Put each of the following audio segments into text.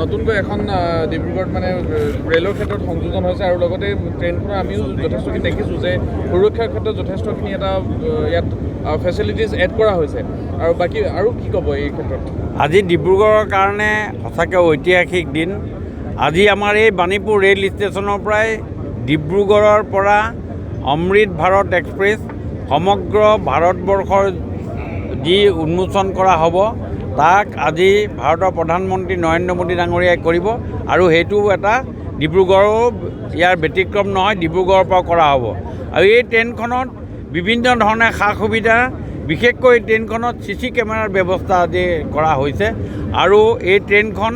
নতুনকৈ এখন ডিব্ৰুগড়ত মানে ৰেলৰ ক্ষেত্ৰত সংযোজন হৈছে আৰু লগতে ট্ৰেইনখনৰ আমিও যথেষ্টখিনি দেখিছোঁ যে সুৰক্ষাৰ ক্ষেত্ৰত যথেষ্টখিনি এটা ইয়াত ফেচিলিটিজ এড কৰা হৈছে আৰু বাকী আৰু কি ক'ব এই ক্ষেত্ৰত? আজি ডিব্ৰুগড়ৰ কাৰণে সঁচাকৈ ঐতিহাসিক দিন। আজি আমাৰ এই বাণীপুৰ ৰেল ষ্টেচনৰ পৰাই ডিব্ৰুগড়ৰ পৰা অমৃত ভাৰত এক্সপ্ৰেছ সমগ্ৰ ভাৰতবৰ্ষৰ যি উন্মোচন কৰা হ'ব তাক আজি ভাৰতৰ প্ৰধানমন্ত্ৰী নৰেন্দ্ৰ মোদী ডাঙৰীয়াই কৰিব আৰু সেইটো এটা ডিব্ৰুগড়ো ইয়াৰ ব্যতিক্ৰম নহয়, ডিব্ৰুগড়ৰ পৰা কৰা হ'ব। আৰু এই ট্ৰেইনখনত বিভিন্ন ধৰণে সা সুবিধা, বিশেষকৈ ট্ৰেইনখনত CC কেমেৰাৰ ব্যৱস্থা আজি কৰা হৈছে আৰু এই ট্ৰেইনখন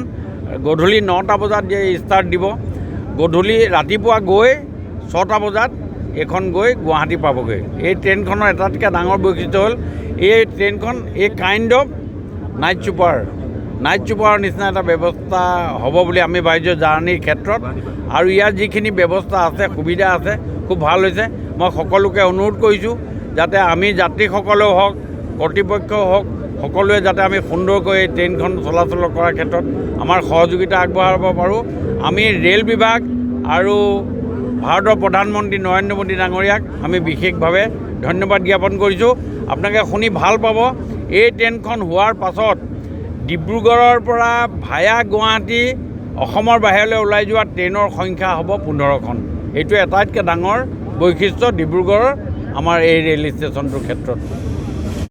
গধূলি 9টা বজাত ষ্টাৰ্ট দিব। গধূলি ৰাতিপুৱা গৈ 6টা বজাত এইখন গৈ গুৱাহাটী পাবগৈ। এই ট্ৰেইনখনৰ এটাতকৈ ডাঙৰ বৈশিষ্ট্য হ'ল এই ট্ৰেইনখন কাইণ্ড অফ নাইট চুপাৰৰ নিচিনা এটা ব্যৱস্থা হ'ব বুলি আমি ভাবিছোঁ জাৰ্ণিৰ ক্ষেত্ৰত। আৰু ইয়াৰ যিখিনি ব্যৱস্থা আছে, সুবিধা আছে, খুব ভাল হৈছে। মই সকলোকে অনুৰোধ কৰিছোঁ যাতে আমি যাত্ৰীসকলেও হওক, কৰ্তৃপক্ষও হওক, সকলোৱে যাতে আমি সুন্দৰকৈ এই ট্ৰেইনখন চলাচল কৰাৰ ক্ষেত্ৰত আমাৰ সহযোগিতা আগবঢ়াব পাৰোঁ। আমি ৰেল বিভাগ আৰু ভাৰতৰ প্ৰধানমন্ত্ৰী নৰেন্দ্ৰ মোদী ডাঙৰীয়াক আমি বিশেষভাৱে ধন্যবাদ জ্ঞাপন কৰিছোঁ। আপোনালোকে শুনি ভাল পাব, এই ট্ৰেইনখন হোৱাৰ পাছত ডিব্ৰুগড়ৰ পৰা ভায়া গুৱাহাটী অসমৰ বাহিৰলৈ ওলাই যোৱা ট্ৰেইনৰ সংখ্যা হ'ব 15খন। এইটো আটাইতকৈ ডাঙৰ বৈশিষ্ট্য ডিব্ৰুগড়ৰ আমাৰ এই ৰেল ষ্টেচনটোৰ ক্ষেত্ৰত।